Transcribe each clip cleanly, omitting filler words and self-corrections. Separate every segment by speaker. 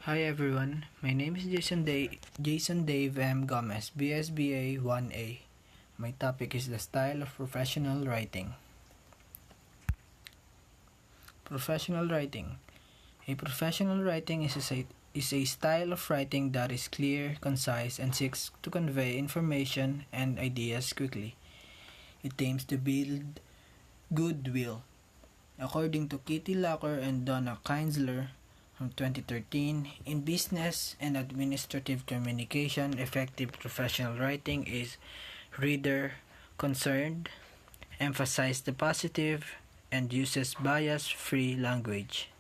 Speaker 1: Hi everyone, my name is Jason Dave M. Gomez, BSBA 1A. My topic is the style of professional writing. Professional writing. A professional writing is a style of writing that is clear, concise, and seeks to convey information and ideas quickly. It aims to build goodwill. According to Kitty Locker and Donna Kienzler, from 2013, in business and administrative communication, effective professional writing is reader concerned, emphasizes the positive, and uses bias-free language.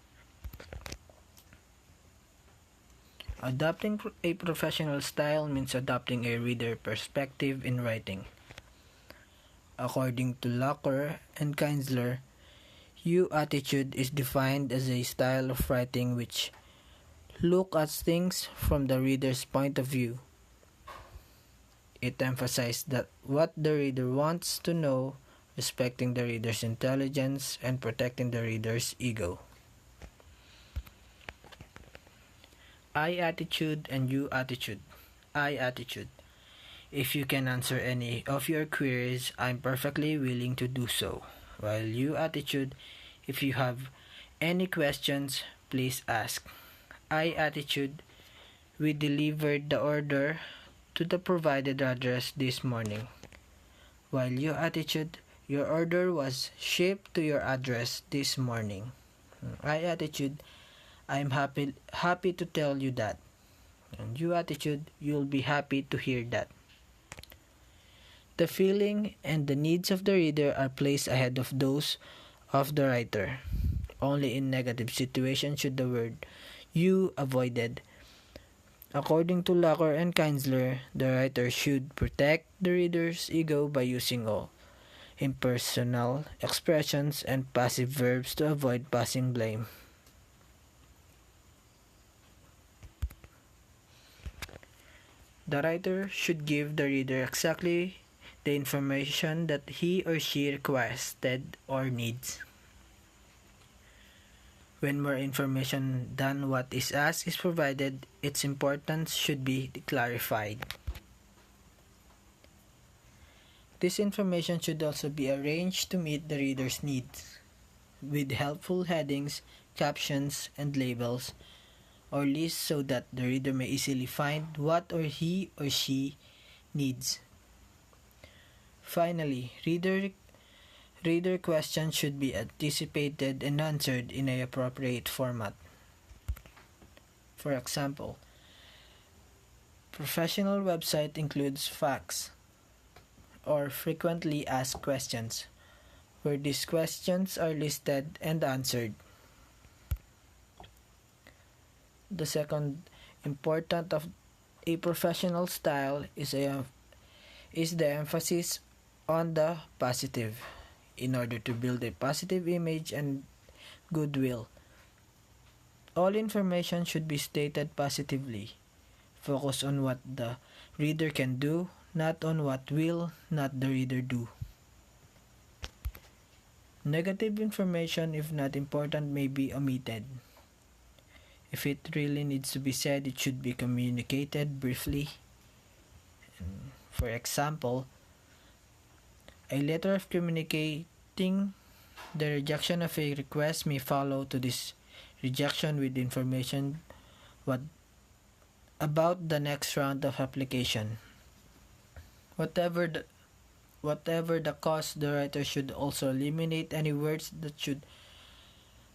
Speaker 1: Adopting a professional style means adopting a reader perspective in writing. According to Locker and Kienzler, U attitude is defined as a style of writing which look at things from the reader's point of view. It emphasizes that what the reader wants to know, respecting the reader's intelligence, and protecting the reader's ego. I attitude and U attitude. I attitude. If you can answer any of your queries, I'm perfectly willing to do so. While U attitude, if you have any questions, please ask. I attitude, we delivered the order to the provided address this morning. While U attitude, your order was shipped to your address this morning. I attitude, I'm happy to tell you that. And U attitude, you'll be happy to hear that. The feeling and the needs of the reader are placed ahead of those of the writer. Only in negative situations should the word you avoided. According to Locker and Kienzler, the writer should protect the reader's ego by using all impersonal expressions and passive verbs to avoid passing blame. The writer should give the reader exactly the information that he or she requested or needs. When more information than what is asked is provided, its importance should be clarified. This information should also be arranged to meet the reader's needs, with helpful headings, captions, and labels, or lists so that the reader may easily find what or he or she needs. Finally, reader questions should be anticipated and answered in an appropriate format. For example, professional website includes facts or frequently asked questions, where these questions are listed and answered. The second important of a professional style is the emphasis on the positive, in order to build a positive image and goodwill. All information should be stated positively. Focus on what the reader can do, not on what will not the reader do. Negative information, if not important, may be omitted. If it really needs to be said, it should be communicated briefly. For example, a letter of communicating the rejection of a request may follow to this rejection with information about the next round of application. Whatever the cause, the writer should also eliminate any words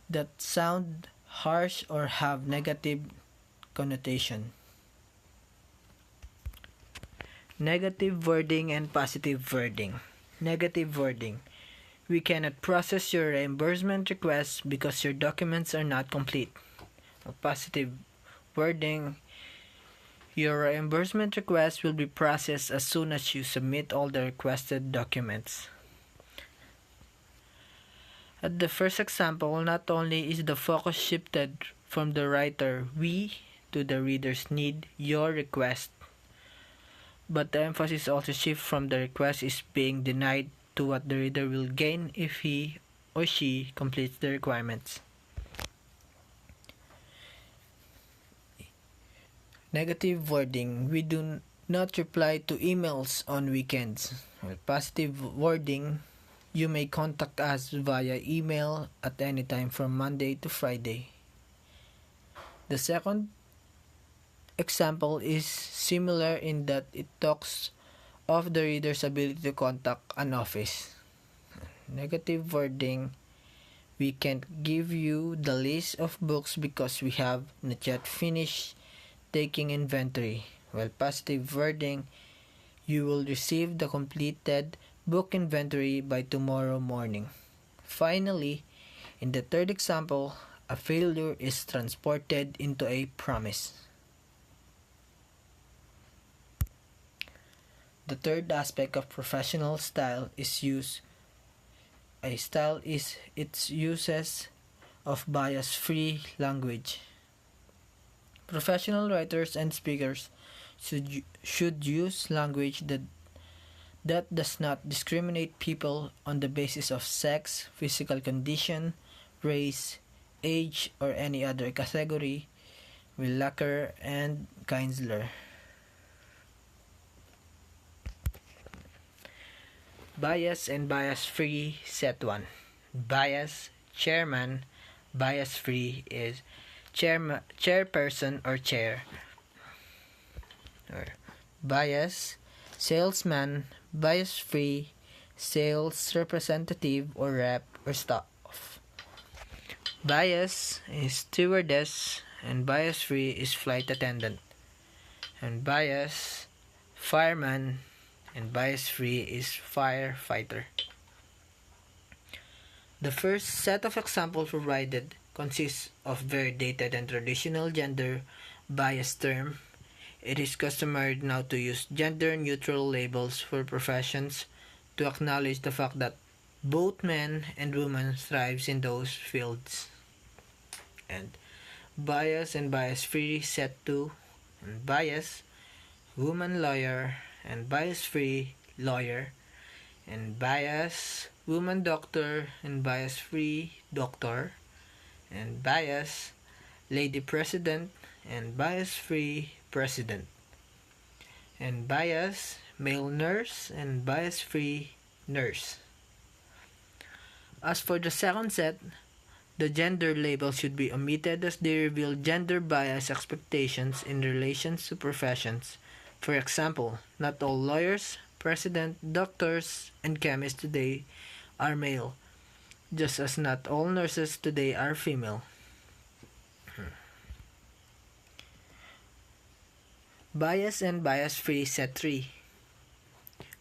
Speaker 1: that sound harsh or have negative connotation. Negative wording and positive wording. Negative wording. We cannot process your reimbursement request because your documents are not complete. Positive wording. Your reimbursement request will be processed as soon as you submit all the requested documents. At the first example, not only is the focus shifted from the writer, we, to the reader's need, your request, but the emphasis also shifts from the request is being denied to what the reader will gain if he or she completes the requirements. Negative wording. We do not reply to emails on weekends. With positive wording, you may contact us via email at any time from Monday to Friday. The second example is similar in that it talks of the reader's ability to contact an office. Negative wording. We can't give you the list of books because we have not yet finished taking inventory. While positive wording, you will receive the completed book inventory by tomorrow morning. Finally, in the third example, a failure is transported into a promise. The third aspect of professional style is use. A style is its uses of bias-free language. Professional writers and speakers should use language that does not discriminate people on the basis of sex, physical condition, race, age, or any other category, Willaker and Kienzler. Bias and bias-free set 1. Bias, chairman. Bias-free is chairperson or chair. Bias, salesman. Bias-free, sales representative or rep or staff. Bias is stewardess, and bias-free is flight attendant. And bias, fireman, and bias-free is firefighter. The first set of examples provided consists of very dated and traditional gender bias term. It is customary now to use gender-neutral labels for professions to acknowledge the fact that both men and women thrive in those fields. And bias and bias-free set 2, and bias, woman lawyer, and bias-free lawyer, and bias, woman doctor, and bias-free doctor, and bias, lady president, and bias-free president, and bias, male nurse, and bias-free nurse. As for the second set, the gender label should be omitted as they reveal gender bias expectations in relation to professions. For example, not all lawyers, president, doctors, and chemists today are male, just as not all nurses today are female. Bias and bias-free set 3.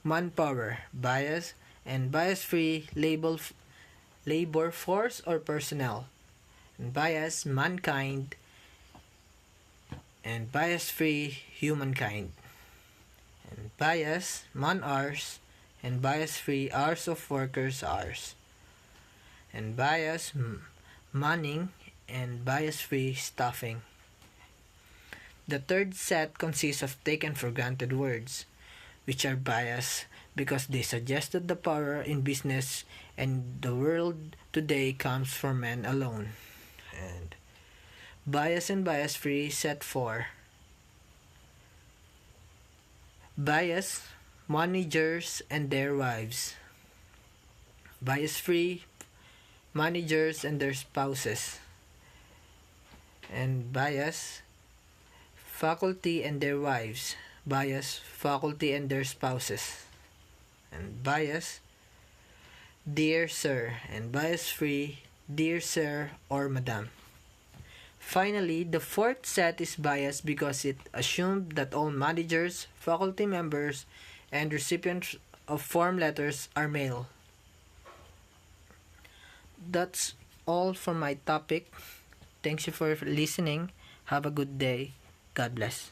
Speaker 1: Manpower, bias, and bias-free labor force or personnel. And bias, mankind, and bias-free humankind. And bias, man-hours, and bias-free hours of workers' hours. And bias, manning, and bias-free staffing. The third set consists of taken for granted words, which are biased because they suggest that the power in business and the world today comes from men alone. And bias and bias-free set 4. Bias, managers and their wives. Bias-free, managers and their spouses. And bias, faculty and their wives. Bias, faculty and their spouses. And bias, dear sir, and bias-free, dear sir or madam. Finally, the fourth set is biased because it assumed that all managers, faculty members, and recipients of form letters are male. That's all for my topic. Thanks you for listening. Have a good day. God bless.